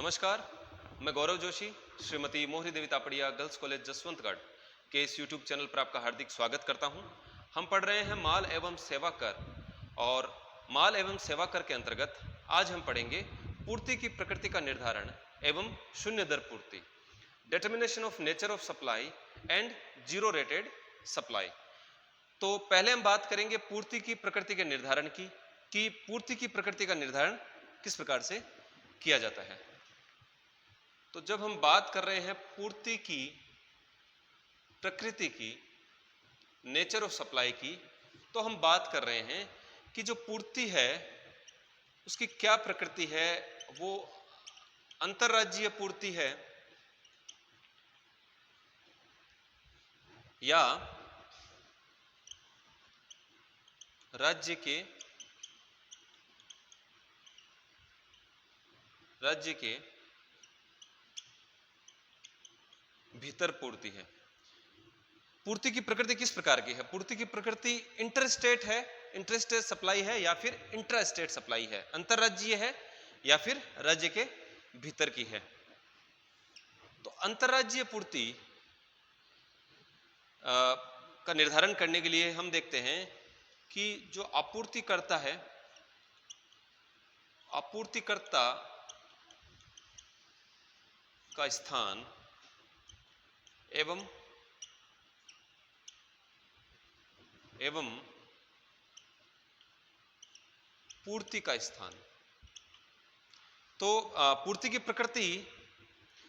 नमस्कार, मैं गौरव जोशी, श्रीमती मोहरी देवी तापड़िया गर्ल्स कॉलेज जसवंतगढ़ के इस यूट्यूब चैनल पर आपका हार्दिक स्वागत करता हूं। हम पढ़ रहे हैं माल एवं सेवा कर और माल एवं सेवा कर के अंतर्गत आज हम पढ़ेंगे पूर्ति की प्रकृति का निर्धारण एवं शून्य दर पूर्ति, determination of nature of supply and zero rated supply. तो पहले हम बात करेंगे पूर्ति की प्रकृति के निर्धारण की कि पूर्ति की प्रकृति का निर्धारण किस प्रकार से किया जाता है। तो जब हम बात कर रहे हैं पूर्ति की प्रकृति की, नेचर ऑफ सप्लाई की, तो हम बात कर रहे हैं कि जो पूर्ति है उसकी क्या प्रकृति है। वो अंतर्राज्यीय पूर्ति है या राज्य के भीतर पूर्ति है। पूर्ति की प्रकृति किस प्रकार की है? पूर्ति की प्रकृति इंटरस्टेट है, इंटरस्टेट सप्लाई है या फिर इंट्रास्टेट सप्लाई है, अंतर्राज्यीय है या फिर राज्य के भीतर की है। तो अंतर्राज्यीय पूर्ति का निर्धारण करने के लिए हम देखते हैं कि जो आपूर्तिकर्ता है, आपूर्तिकर्ता का स्थान एवं पूर्ति का स्थान। तो पूर्ति की प्रकृति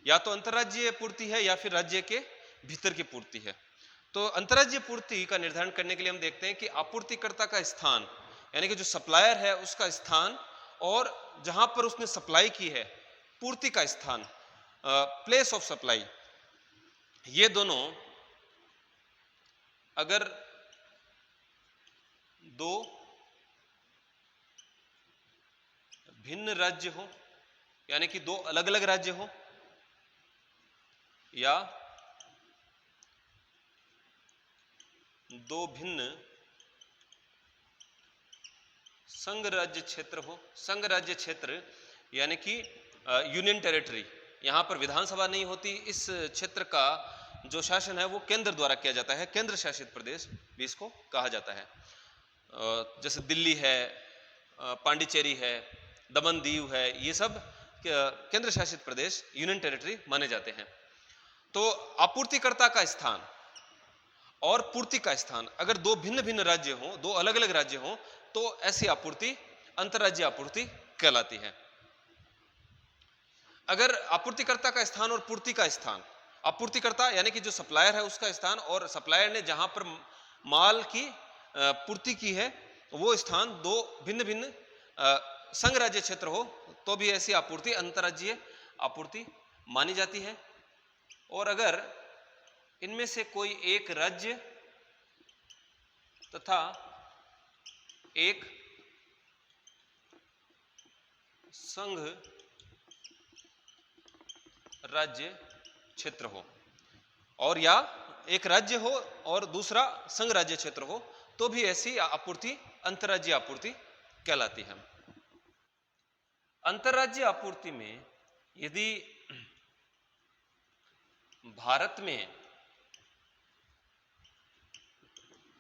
या तो अंतर्राज्यीय पूर्ति है या फिर राज्य के भीतर की पूर्ति है। तो अंतर्राज्यीय पूर्ति का निर्धारण करने के लिए हम देखते हैं कि आपूर्तिकर्ता का स्थान यानी कि जो सप्लायर है उसका स्थान और जहां पर उसने सप्लाई की है पूर्ति का स्थान, प्लेस ऑफ सप्लाई, ये दोनों अगर दो भिन्न राज्य हो यानी कि दो अलग अलग राज्य हो या दो भिन्न संघ राज्य क्षेत्र हो। संघ राज्य क्षेत्र यानी कि यूनियन टेरिटरी, यहां पर विधानसभा नहीं होती, इस क्षेत्र का जो शासन है वो केंद्र द्वारा किया जाता है, केंद्र शासित प्रदेश भी इसको कहा जाता है। जैसे दिल्ली है, पांडिचेरी है, दमन दीव है, ये सब केंद्र शासित प्रदेश यूनियन टेरिटरी माने जाते हैं। तो आपूर्तिकर्ता का स्थान और पूर्ति का स्थान अगर दो भिन्न भिन्न राज्य हों, दो अलग अलग राज्य हों, तो ऐसी आपूर्ति अंतर्राज्यीय आपूर्ति कहलाती है। अगर आपूर्तिकर्ता का स्थान और पूर्ति का स्थान, आपूर्तिकर्ता यानी कि जो सप्लायर है उसका स्थान और सप्लायर ने जहां पर माल की पूर्ति की है वो स्थान दो भिन्न भिन्न संघ राज्य क्षेत्र हो, तो भी ऐसी आपूर्ति अंतर्राज्यीय आपूर्ति मानी जाती है। और अगर इनमें से कोई एक राज्य तथा एक संघ राज्य क्षेत्र हो और या एक राज्य हो और दूसरा संघ राज्य क्षेत्र हो, तो भी ऐसी आपूर्ति अंतर्राज्यीय आपूर्ति कहलाती है। अंतर्राज्यीय आपूर्ति में यदि भारत में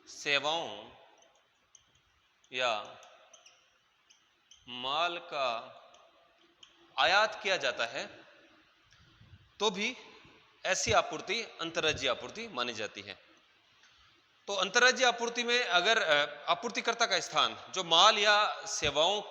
सेवाओं या माल का आयात किया जाता है तो भी ऐसी आपूर्ति अंतर्राज्यीय आपूर्ति मानी जाती है। तो अंतर्राज्यीय आपूर्ति में अगर आपूर्तिकर्ता का स्थान, जो माल या सेवाओं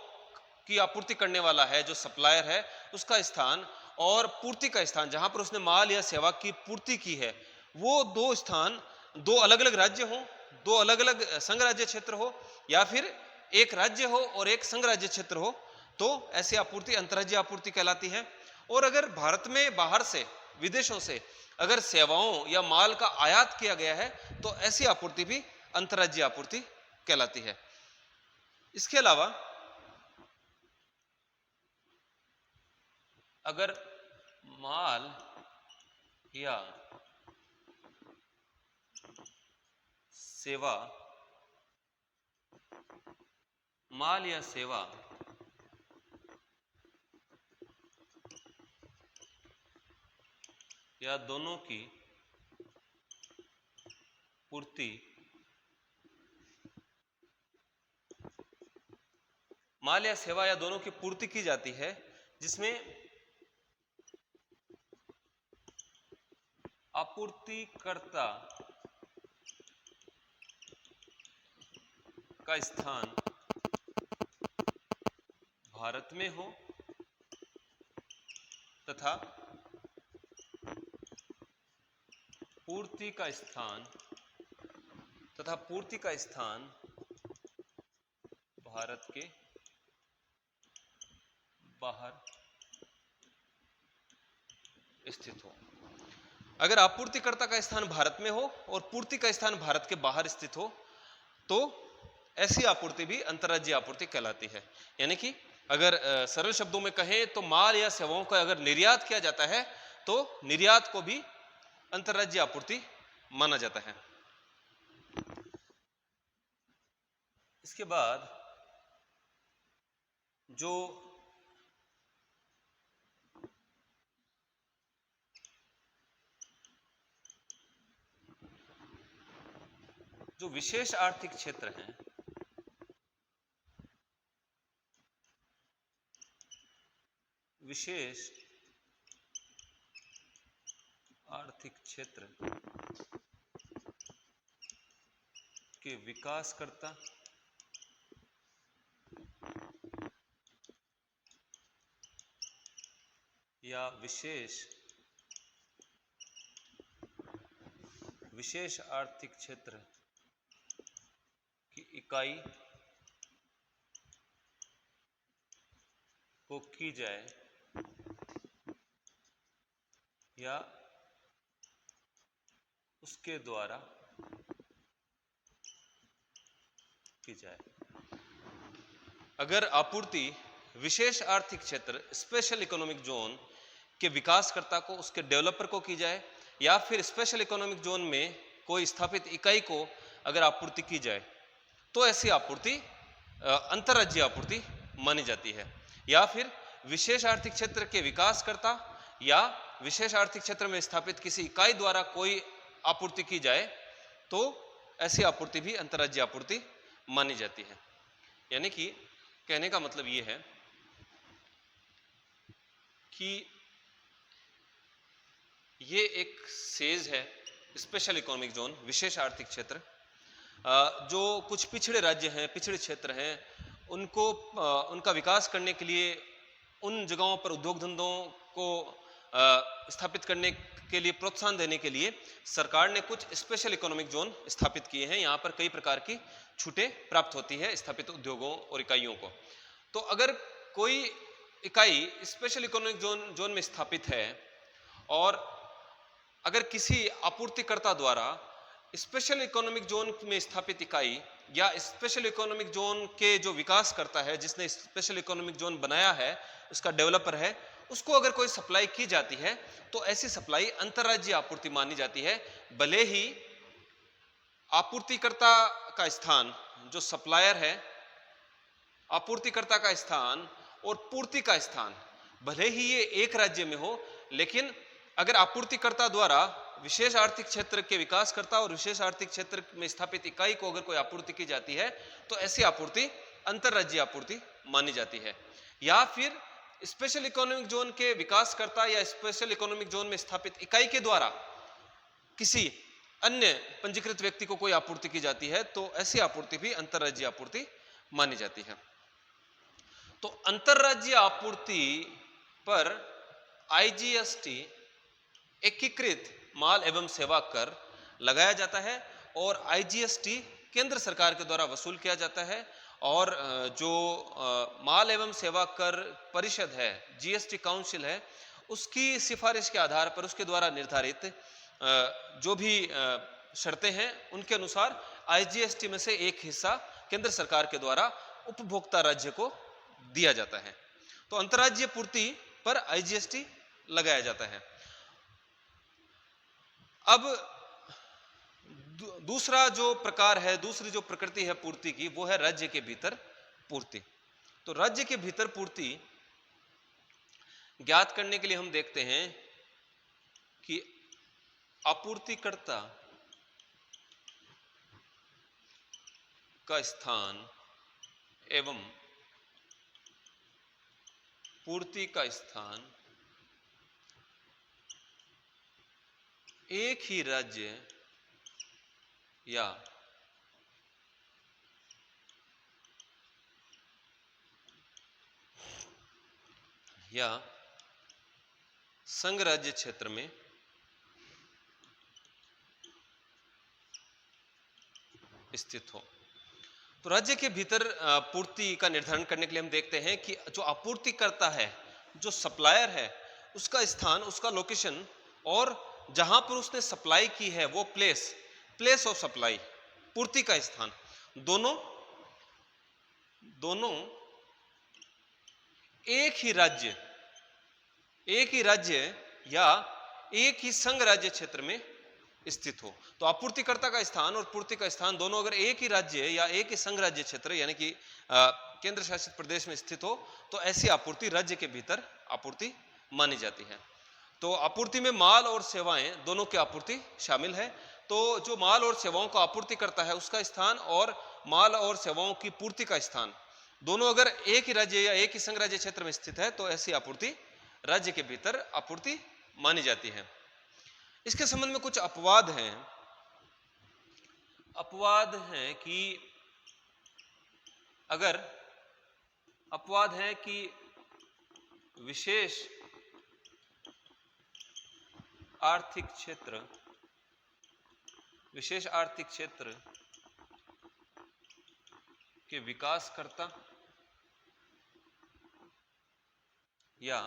की आपूर्ति करने वाला है, जो सप्लायर है, उसका स्थान और पूर्ति का स्थान जहां पर उसने माल या सेवा की पूर्ति की है, वो दो स्थान दो अलग अलग राज्य हो, दो अलग अलग संघ राज्य क्षेत्र हो या फिर एक राज्य हो और एक संघ राज्य क्षेत्र हो, तो ऐसी आपूर्ति अंतर्राज्यीय आपूर्ति कहलाती है। और अगर भारत में बाहर से, विदेशों से अगर सेवाओं या माल का आयात किया गया है तो ऐसी आपूर्ति भी अंतर्राज्यीय आपूर्ति कहलाती है। इसके अलावा अगर माल या सेवा या दोनों की पूर्ति माल या सेवा या दोनों की पूर्ति की जाती है, जिसमें आपूर्तिकर्ता का स्थान भारत में हो तथा पूर्ति का स्थान भारत के बाहर स्थित हो। अगर आपूर्तिकर्ता का स्थान भारत में हो और पूर्ति का स्थान भारत के बाहर स्थित हो तो ऐसी आपूर्ति भी अंतर्राज्यीय आपूर्ति कहलाती है। यानी कि अगर सरल शब्दों में कहें तो माल या सेवाओं का अगर निर्यात किया जाता है तो निर्यात को भी अंतर्राज्यीय आपूर्ति माना जाता है। इसके बाद जो विशेष आर्थिक क्षेत्र हैं, विशेष आर्थिक क्षेत्र के विकासकर्ता या विशेष आर्थिक क्षेत्र की इकाई को की जाए या उसके द्वारा की जाए। अगर आपूर्ति विशेष आर्थिक क्षेत्र स्पेशल इकोनॉमिक जोन के विकासकर्ता को, उसके डेवलपर को की जाए या फिर स्पेशल इकोनॉमिक जोन में कोई स्थापित इकाई को अगर आपूर्ति की जाए तो ऐसी आपूर्ति अंतर्राज्यीय आपूर्ति मानी जाती है। या फिर विशेष आर्थिक क्षेत्र के विकासकर्ता या विशेष आर्थिक क्षेत्र में स्थापित किसी इकाई द्वारा कोई आपूर्ति की जाए तो ऐसी आपूर्ति भी अंतर्राज्यीय आपूर्ति मानी जाती है। यानी कि कहने का मतलब यह है कि ये एक सेज है स्पेशल इकोनॉमिक जोन, विशेष आर्थिक क्षेत्र, जो कुछ पिछड़े राज्य हैं, पिछड़े क्षेत्र हैं, उनको उनका विकास करने के लिए उन जगहों पर उद्योग धंधों को स्थापित करने के लिए प्रोत्साहन देने के लिए सरकार ने कुछ स्पेशल इकोनॉमिक जोन स्थापित किए हैं। यहाँ पर कई प्रकार की छूटें प्राप्त होती है स्थापित उद्योगों और इकाइयों को। तो अगर कोई इकाई स्पेशल इकोनॉमिक जोन में स्थापित है और अगर किसी आपूर्तिकर्ता द्वारा स्पेशल इकोनॉमिक जोन में स्थापित इकाई या स्पेशल इकोनॉमिक जोन के जो विकास करता है, जिसने स्पेशल इकोनॉमिक जोन बनाया है, उसका डेवलपर है, उसको अगर कोई सप्लाई की जाती है तो ऐसी सप्लाई अंतर्राज्यीय आपूर्ति मानी जाती है। भले ही आपूर्तिकर्ता का स्थान, जो सप्लायर है, आपूर्तिकर्ता का स्थान और पूर्ति का स्थान भले ही ये एक राज्य में हो, लेकिन अगर आपूर्तिकर्ता द्वारा विशेष आर्थिक क्षेत्र के विकासकर्ता और विशेष आर्थिक क्षेत्र में स्थापित इकाई को अगर कोई आपूर्ति की जाती है तो ऐसी आपूर्ति अंतर्राज्यीय आपूर्ति मानी जाती है। या फिर स्पेशल इकोनॉमिक जोन के विकासकर्ता या स्पेशल इकोनॉमिक जोन में स्थापित इकाई के द्वारा किसी अन्य पंजीकृत व्यक्ति को कोई आपूर्ति की जाती है तो ऐसी आपूर्ति भी अंतर्राज्यीय आपूर्ति मानी जाती है। तो अंतर्राज्यीय आपूर्ति पर IGST एकीकृत माल एवं सेवा कर लगाया जाता है और IGST केंद्र सरकार के द्वारा वसूल किया जाता है और जो माल एवं सेवा कर परिषद है, GST काउंसिल है, उसकी सिफारिश के आधार पर उसके द्वारा निर्धारित जो भी शर्तें हैं उनके अनुसार IGST में से एक हिस्सा केंद्र सरकार के द्वारा उपभोक्ता राज्य को दिया जाता है। तो अंतर्राज्यीय पूर्ति पर IGST लगाया जाता है। अब दूसरा जो प्रकार है, दूसरी जो प्रकृति है पूर्ति की, वो है राज्य के भीतर पूर्ति। तो राज्य के भीतर पूर्ति ज्ञात करने के लिए हम देखते हैं कि आपूर्तिकर्ता का स्थान एवं पूर्ति का स्थान एक ही राज्य या संघ राज्य क्षेत्र में स्थित हो। तो राज्य के भीतर पूर्ति का निर्धारण करने के लिए हम देखते हैं कि जो आपूर्तिकर्ता है, जो सप्लायर है, उसका स्थान, उसका लोकेशन और जहां पर उसने सप्लाई की है वो प्लेस ऑफ सप्लाई, पूर्ति का स्थान, दोनों एक ही राज्य या एक ही संघ राज्य क्षेत्र में स्थित हो। तो आपूर्तिकर्ता का स्थान और पूर्ति का स्थान दोनों अगर एक ही राज्य या एक ही संघ राज्य क्षेत्र यानी कि केंद्र शासित प्रदेश में स्थित हो तो ऐसी आपूर्ति राज्य के भीतर आपूर्ति मानी जाती है। तो आपूर्ति में माल और सेवाएं दोनों की आपूर्ति शामिल है। तो जो माल और सेवाओं का आपूर्ति करता है उसका स्थान और माल और सेवाओं की पूर्ति का स्थान दोनों अगर एक ही राज्य या एक ही संघ राज्य क्षेत्र में स्थित है तो ऐसी आपूर्ति राज्य के भीतर आपूर्ति मानी जाती है। इसके संबंध में कुछ अपवाद हैं कि विशेष आर्थिक क्षेत्र के विकासकर्ता या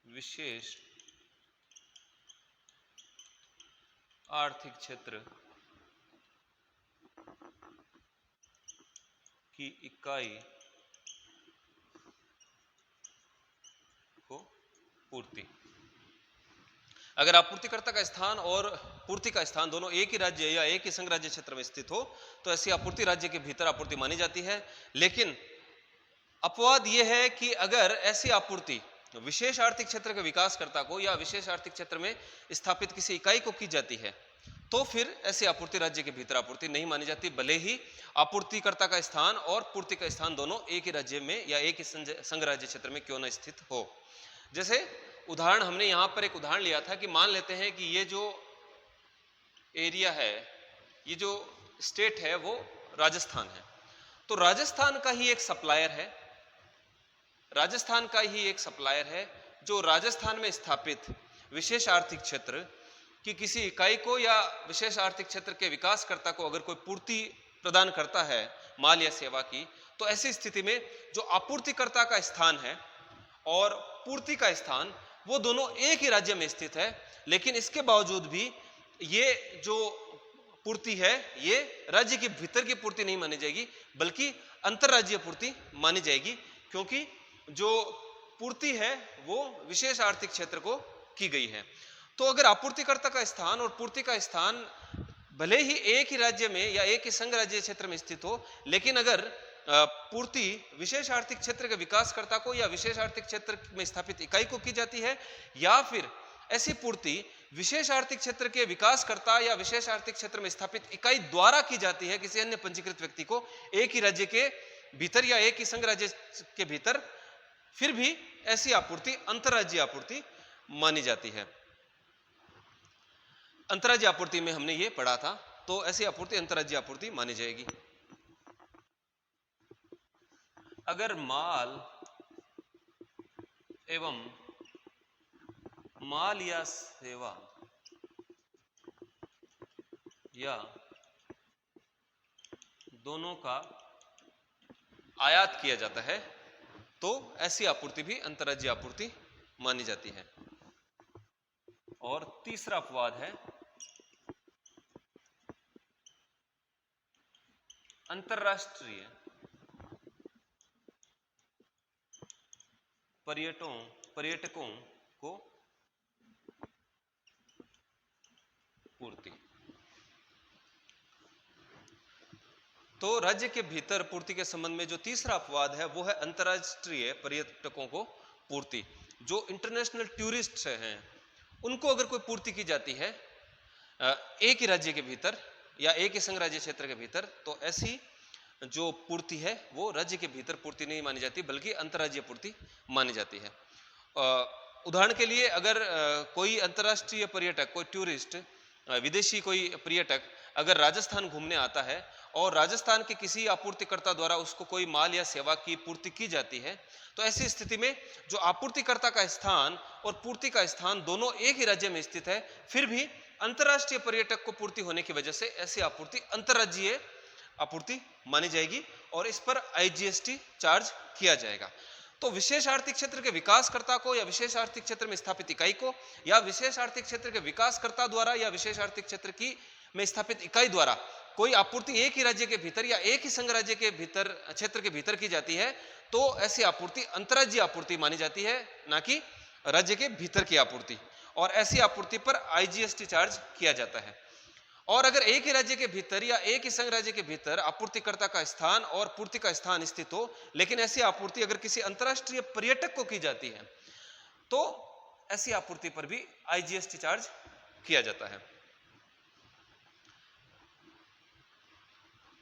विशेष आर्थिक क्षेत्र की इकाई को पूर्ति। अगर आपूर्तिकर्ता का स्थान और पूर्ति का स्थान दोनों एक ही राज्य या एक ही संघ राज्य क्षेत्र में स्थित हो तो ऐसी आपूर्ति राज्य के भीतर आपूर्ति मानी जाती है। लेकिन अपवाद यह है कि अगर ऐसी आपूर्ति विशेष आर्थिक क्षेत्र के विकासकर्ता को या विशेष आर्थिक क्षेत्र में स्थापित किसी इकाई को की जाती है तो फिर ऐसी आपूर्ति राज्य के भीतर आपूर्ति नहीं मानी जाती, भले ही आपूर्तिकर्ता का स्थान और पूर्ति का स्थान दोनों एक ही राज्य में या एक ही संघ राज्य क्षेत्र में क्यों न स्थित हो। जैसे उदाहरण, हमने यहां पर एक उदाहरण लिया था कि मान लेते हैं कि ये जो एरिया है, ये जो स्टेट है वो राजस्थान है। तो राजस्थान का ही एक सप्लायर है जो राजस्थान में स्थापित विशेष आर्थिक क्षेत्र की किसी इकाई को या विशेष आर्थिक क्षेत्र के विकासकर्ता को अगर कोई पूर्ति प्रदान करता है माल या सेवा की, तो ऐसी स्थिति में जो आपूर्तिकर्ता का स्थान है और पूर्ति का स्थान वो दोनों एक ही राज्य में स्थित है, लेकिन इसके बावजूद भी ये जो पूर्ति है ये राज्य के भीतर की पूर्ति नहीं मानी जाएगी बल्कि अंतरराज्यीय पूर्ति मानी जाएगी, क्योंकि जो पूर्ति है वो विशेष आर्थिक क्षेत्र को की गई है। तो अगर आपूर्तिकर्ता का स्थान और पूर्ति का स्थान भले ही एक ही राज्य में या एक ही संघ राज्य क्षेत्र में स्थित हो, लेकिन अगर पूर्ति विशेष आर्थिक क्षेत्र के विकासकर्ता को या विशेष आर्थिक क्षेत्र में स्थापित इकाई को की जाती है, या फिर ऐसी पूर्ति विशेष आर्थिक क्षेत्र के विकासकर्ता या विशेष आर्थिक क्षेत्र में स्थापित इकाई द्वारा की जाती है किसी अन्य पंजीकृत व्यक्ति को एक ही राज्य के भीतर या एक ही संघ राज्य के भीतर, फिर भी ऐसी आपूर्ति अंतरराज्यीय आपूर्ति मानी जाती है। अंतरराज्यीय आपूर्ति में हमने ये पढ़ा था, तो ऐसी आपूर्ति अंतरराज्यीय आपूर्ति मानी जाएगी। अगर माल या सेवा या दोनों का आयात किया जाता है तो ऐसी आपूर्ति भी अंतरराज्यीय आपूर्ति मानी जाती है। और तीसरा अपवाद है अंतरराष्ट्रीय पर्यटकों को पूर्ति। तो राज्य के भीतर पूर्ति के संबंध में जो तीसरा अपवाद है वो है अंतरराष्ट्रीय पर्यटकों को पूर्ति, जो इंटरनेशनल टूरिस्ट हैं उनको अगर कोई पूर्ति की जाती है एक ही राज्य के भीतर या एक ही संघ राज्य क्षेत्र के भीतर, तो ऐसी जो पूर्ति है वो राज्य के भीतर पूर्ति नहीं मानी जाती बल्कि अंतर्राज्यीय पूर्ति मानी जाती है। उदाहरण के लिए अगर कोई अंतर्राष्ट्रीय पर्यटक, कोई टूरिस्ट, विदेशी कोई पर्यटक अगर राजस्थान घूमने आता है और राजस्थान के किसी आपूर्तिकर्ता द्वारा उसको कोई माल या सेवा की पूर्ति की जाती है, तो ऐसी स्थिति में जो आपूर्तिकर्ता का स्थान और पूर्ति का स्थान दोनों एक ही राज्य में स्थित है, फिर भी अंतर्राष्ट्रीय पर्यटक को पूर्ति होने की वजह से ऐसी आपूर्ति अंतर्राज्यीय आपूर्ति मानी जाएगी और इस पर IGST चार्ज किया जाएगा। तो विशेष आर्थिक क्षेत्र के विकासकर्ता को या विशेष आर्थिक क्षेत्र में स्थापित इकाई को या विशेष आर्थिक क्षेत्र के विकासकर्ता द्वारा या विशेष आर्थिक क्षेत्र की में स्थापित इकाई द्वारा कोई आपूर्ति एक ही राज्य के भीतर या एक ही संघ राज्य के भीतर, क्षेत्र के भीतर की जाती है, तो ऐसी आपूर्ति अंतर्राज्यीय आपूर्ति मानी जाती है, ना कि राज्य के भीतर की आपूर्ति। और ऐसी आपूर्ति पर IGST चार्ज किया जाता है। और अगर एक ही राज्य के भीतर या एक ही संघ राज्य के भीतर आपूर्तिकर्ता का स्थान और पूर्ति का स्थान स्थित हो, लेकिन ऐसी आपूर्ति अगर किसी अंतर्राष्ट्रीय पर्यटक को की जाती है, तो ऐसी आपूर्ति पर भी IGST चार्ज किया जाता है।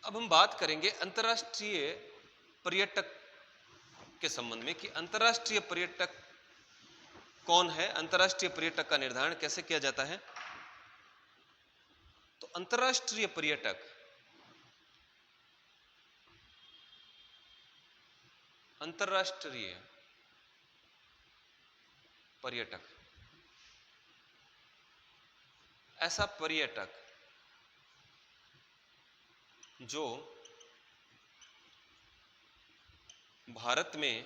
अब हम बात करेंगे अंतर्राष्ट्रीय पर्यटक के संबंध में कि अंतर्राष्ट्रीय पर्यटक कौन है, अंतर्राष्ट्रीय पर्यटक का निर्धारण कैसे किया जाता है। तो अंतर्राष्ट्रीय पर्यटक ऐसा पर्यटक जो भारत में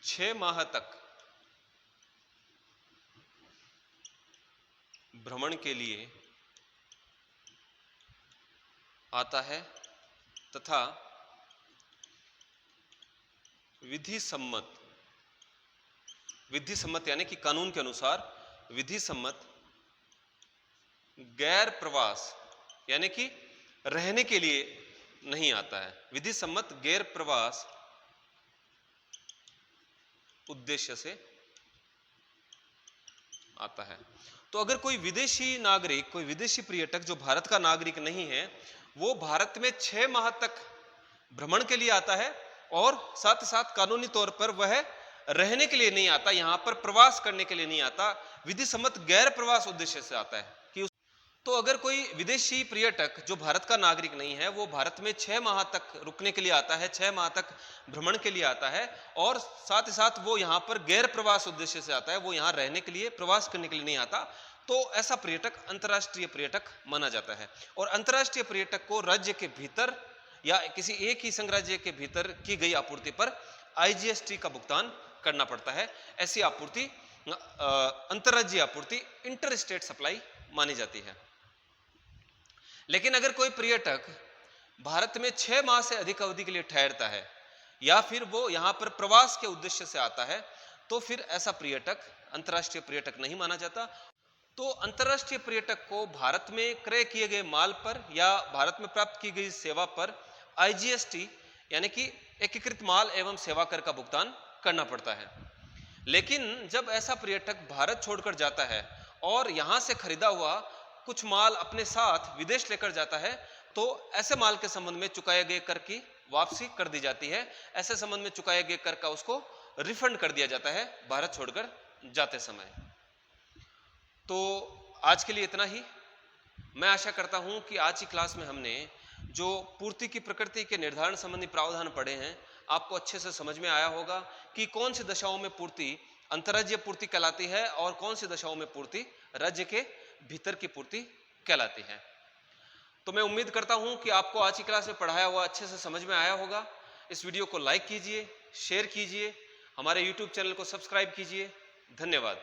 छह माह तक भ्रमण के लिए आता है तथा विधि सम्मत यानी कि कानून के अनुसार विधि सम्मत गैर प्रवास यानी कि रहने के लिए नहीं आता है, विधि सम्मत गैर प्रवास उद्देश्य से आता है। तो अगर कोई विदेशी नागरिक, कोई विदेशी पर्यटक जो भारत का नागरिक नहीं है, वो भारत में 6 माह तक भ्रमण के लिए आता है और साथ साथ कानूनी तौर पर वह रहने के लिए नहीं आता, यहां पर प्रवास करने के लिए नहीं आता, विधि सम्मत गैर प्रवास उद्देश्य से आता है। तो अगर कोई विदेशी पर्यटक जो भारत का नागरिक नहीं है, वो भारत में 6 माह तक रुकने के लिए आता है, 6 माह तक भ्रमण के लिए आता है और साथ ही साथ वो यहाँ पर गैर प्रवास उद्देश्य से आता है, वो यहाँ रहने के लिए, प्रवास करने के लिए नहीं आता, तो ऐसा पर्यटक अंतर्राष्ट्रीय पर्यटक माना जाता है। और अंतर्राष्ट्रीय पर्यटक को राज्य के भीतर या किसी एक ही संघ राज्य के भीतर की गई आपूर्ति पर IGST का भुगतान करना पड़ता है। ऐसी आपूर्ति अंतर्राज्यीय आपूर्ति, इंटर स्टेट सप्लाई मानी जाती है। लेकिन अगर कोई पर्यटक भारत में 6 माह से अधिक अवधि के लिए ठहरता है या फिर वो यहाँ पर प्रवास के उद्देश्य से आता है, तो फिर ऐसा पर्यटक अंतर्राष्ट्रीय पर्यटक नहीं माना जाता। तो अंतर्राष्ट्रीय पर्यटक को भारत में क्रय किए गए माल पर या भारत में प्राप्त की गई सेवा पर IGST यानी कि एकीकृत माल एवं सेवा कर का भुगतान करना पड़ता है। लेकिन जब ऐसा पर्यटक भारत छोड़कर जाता है और यहाँ से खरीदा हुआ कुछ माल अपने साथ विदेश लेकर जाता है, तो ऐसे माल के संबंध में चुकाए गए कर की वापसी कर दी जाती है। ऐसे संबंध में चुकाए गए कर का उसको रिफंड कर दिया जाता है भारत छोड़कर जाते समय। तो आज के लिए इतना ही। मैं आशा करता हूं कि आज की क्लास में हमने जो पूर्ति की प्रकृति के निर्धारण संबंधी प्रावधान पढ़े हैं, आपको अच्छे से समझ में आया होगा कि कौन सी दशाओं में पूर्ति अंतर्राज्यीय पूर्ति कहलाती है और कौन सी दशाओं में पूर्ति राज्य के भीतर की पूर्ति कहलाती है। तो मैं उम्मीद करता हूं कि आपको आज की क्लास में पढ़ाया हुआ अच्छे से समझ में आया होगा। इस वीडियो को लाइक कीजिए, शेयर कीजिए, हमारे YouTube चैनल को सब्सक्राइब कीजिए। धन्यवाद।